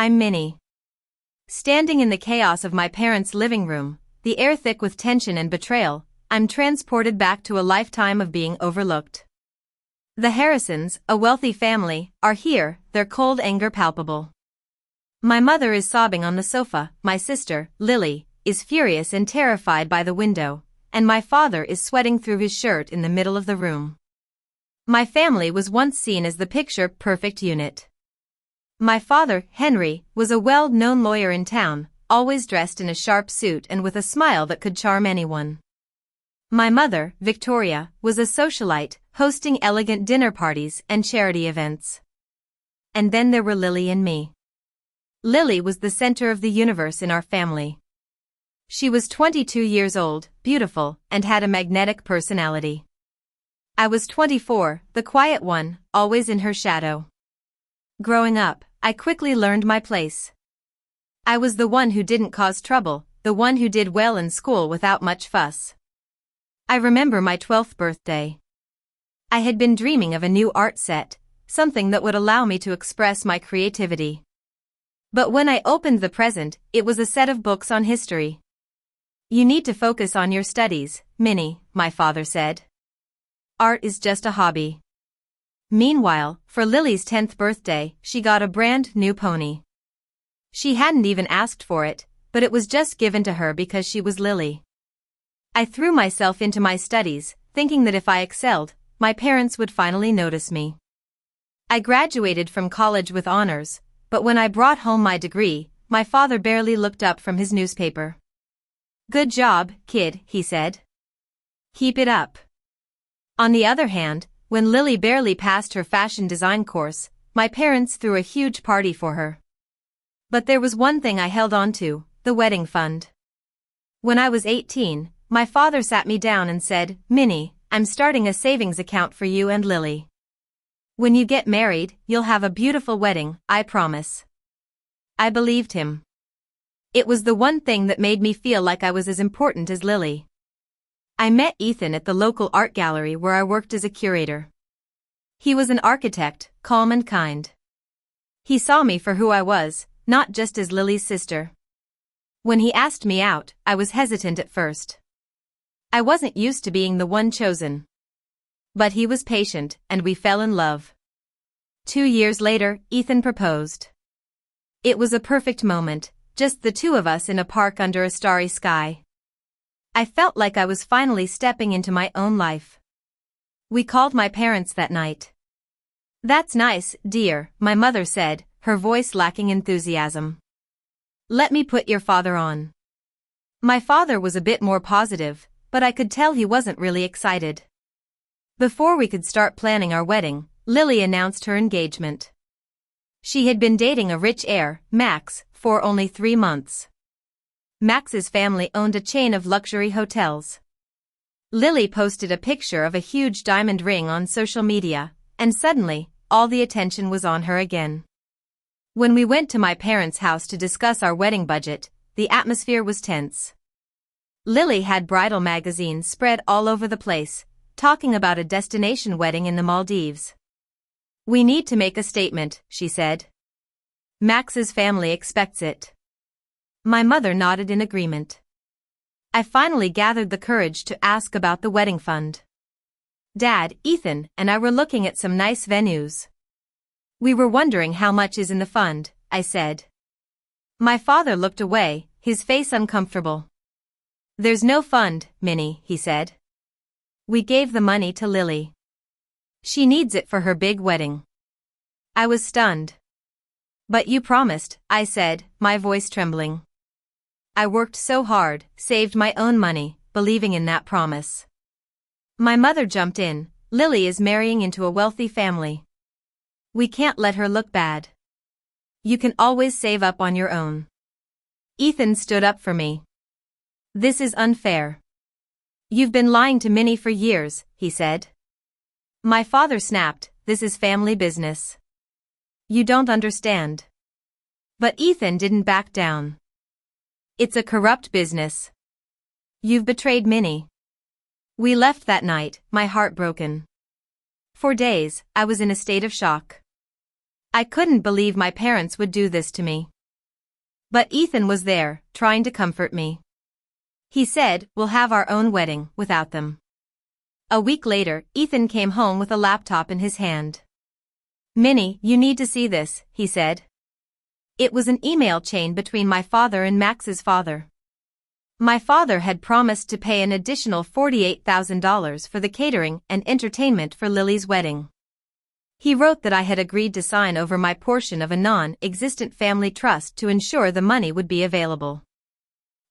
I'm Minnie. Standing in the chaos of my parents' living room, the air thick with tension and betrayal, I'm transported back to a lifetime of being overlooked. The Harrisons, a wealthy family, are here, their cold anger palpable. My mother is sobbing on the sofa, my sister, Lily, is furious and terrified by the window, and my father is sweating through his shirt in the middle of the room. My family was once seen as the picture-perfect unit. My father, Henry, was a well-known lawyer in town, always dressed in a sharp suit and with a smile that could charm anyone. My mother, Victoria, was a socialite, hosting elegant dinner parties and charity events. And then there were Lily and me. Lily was the center of the universe in our family. She was 22 years old, beautiful, and had a magnetic personality. I was 24, the quiet one, always in her shadow. Growing up, I quickly learned my place. I was the one who didn't cause trouble, the one who did well in school without much fuss. I remember my 12th birthday. I had been dreaming of a new art set, something that would allow me to express my creativity. But when I opened the present, it was a set of books on history. You need to focus on your studies, Minnie, my father said. Art is just a hobby. Meanwhile, for Lily's 10th birthday, she got a brand new pony. She hadn't even asked for it, but it was just given to her because she was Lily. I threw myself into my studies, thinking that if I excelled, my parents would finally notice me. I graduated from college with honors, but when I brought home my degree, my father barely looked up from his newspaper. Good job, kid, he said. Keep it up. On the other hand, when Lily barely passed her fashion design course, my parents threw a huge party for her. But there was one thing I held on to, the wedding fund. When I was 18, my father sat me down and said, Minnie, I'm starting a savings account for you and Lily. When you get married, you'll have a beautiful wedding, I promise. I believed him. It was the one thing that made me feel like I was as important as Lily. I met Ethan at the local art gallery where I worked as a curator. He was an architect, calm and kind. He saw me for who I was, not just as Lily's sister. When he asked me out, I was hesitant at first. I wasn't used to being the one chosen. But he was patient, and we fell in love. 2 years later, Ethan proposed. It was a perfect moment, just the two of us in a park under a starry sky. I felt like I was finally stepping into my own life. We called my parents that night. That's nice, dear, my mother said, her voice lacking enthusiasm. Let me put your father on. My father was a bit more positive, but I could tell he wasn't really excited. Before we could start planning our wedding, Lily announced her engagement. She had been dating a rich heir, Max, for only 3 months. Max's family owned a chain of luxury hotels. Lily posted a picture of a huge diamond ring on social media, and suddenly, all the attention was on her again. When we went to my parents' house to discuss our wedding budget, the atmosphere was tense. Lily had bridal magazines spread all over the place, talking about a destination wedding in the Maldives. We need to make a statement, she said. Max's family expects it. My mother nodded in agreement. I finally gathered the courage to ask about the wedding fund. Dad, Ethan, and I were looking at some nice venues. We were wondering how much is in the fund, I said. My father looked away, his face uncomfortable. There's no fund, Minnie, he said. We gave the money to Lily. She needs it for her big wedding. I was stunned. But you promised, I said, my voice trembling. I worked so hard, saved my own money, believing in that promise. My mother jumped in. Lily is marrying into a wealthy family. We can't let her look bad. You can always save up on your own. Ethan stood up for me. This is unfair. You've been lying to Minnie for years, he said. My father snapped, this is family business. You don't understand. But Ethan didn't back down. It's a corrupt business. You've betrayed Minnie. We left that night, my heart broken. For days, I was in a state of shock. I couldn't believe my parents would do this to me. But Ethan was there, trying to comfort me. He said, "We'll have our own wedding without them." A week later, Ethan came home with a laptop in his hand. "Minnie, you need to see this," he said. It was an email chain between my father and Max's father. My father had promised to pay an additional $48,000 for the catering and entertainment for Lily's wedding. He wrote that I had agreed to sign over my portion of a non-existent family trust to ensure the money would be available.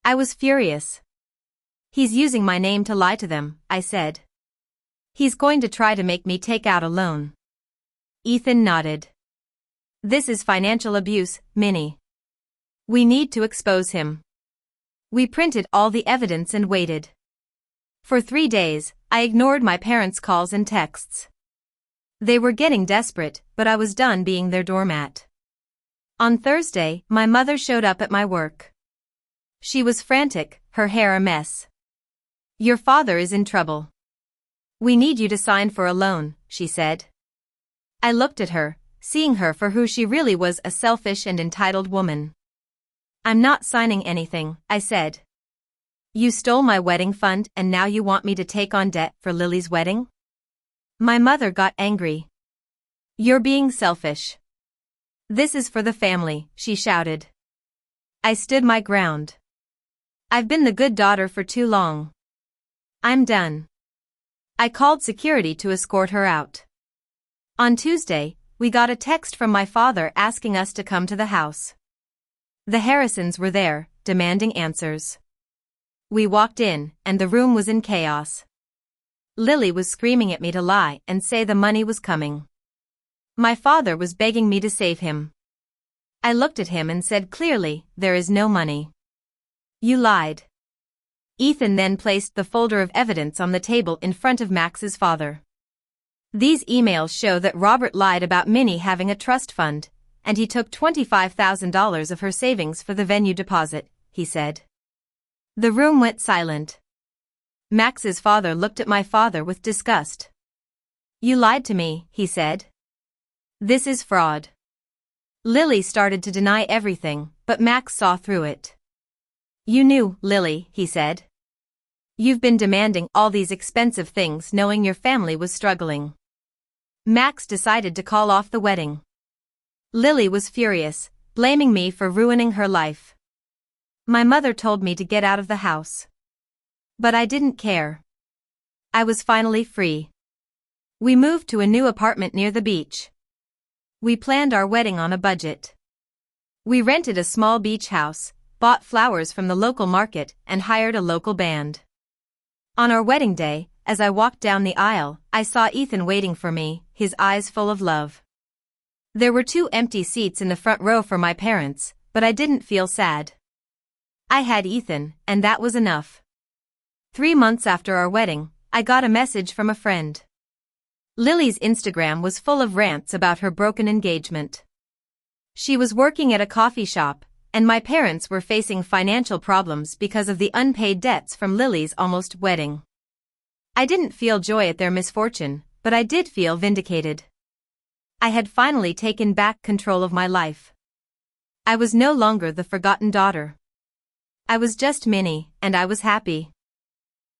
I was furious. "He's using my name to lie to them," I said. "He's going to try to make me take out a loan." Ethan nodded. "This is financial abuse, Minnie. We need to expose him." We printed all the evidence and waited. For 3 days, I ignored my parents' calls and texts. They were getting desperate, but I was done being their doormat. On Thursday, my mother showed up at my work. She was frantic, her hair a mess. "Your father is in trouble. We need you to sign for a loan," she said. I looked at her, seeing her for who she really was, a selfish and entitled woman. "I'm not signing anything," I said. "You stole my wedding fund and now you want me to take on debt for Lily's wedding?" My mother got angry. "You're being selfish. This is for the family," she shouted. I stood my ground. "I've been the good daughter for too long. I'm done." I called security to escort her out. On Tuesday, we got a text from my father asking us to come to the house. The Harrisons were there, demanding answers. We walked in, and the room was in chaos. Lily was screaming at me to lie and say the money was coming. My father was begging me to save him. I looked at him and said clearly, "There is no money. You lied." Ethan then placed the folder of evidence on the table in front of Max's father. "These emails show that Robert lied about Minnie having a trust fund, and he took $25,000 of her savings for the venue deposit," he said. The room went silent. Max's father looked at my father with disgust. "You lied to me," he said. "This is fraud." Lily started to deny everything, but Max saw through it. "You knew, Lily," he said. "You've been demanding all these expensive things knowing your family was struggling." Max decided to call off the wedding. Lily was furious, blaming me for ruining her life. My mother told me to get out of the house. But I didn't care. I was finally free. We moved to a new apartment near the beach. We planned our wedding on a budget. We rented a small beach house, bought flowers from the local market, and hired a local band. On our wedding day, as I walked down the aisle, I saw Ethan waiting for me, his eyes full of love. There were 2 empty seats in the front row for my parents, but I didn't feel sad. I had Ethan, and that was enough. 3 months after our wedding, I got a message from a friend. Lily's Instagram was full of rants about her broken engagement. She was working at a coffee shop, and my parents were facing financial problems because of the unpaid debts from Lily's almost wedding. I didn't feel joy at their misfortune, but I did feel vindicated. I had finally taken back control of my life. I was no longer the forgotten daughter. I was just Minnie, and I was happy.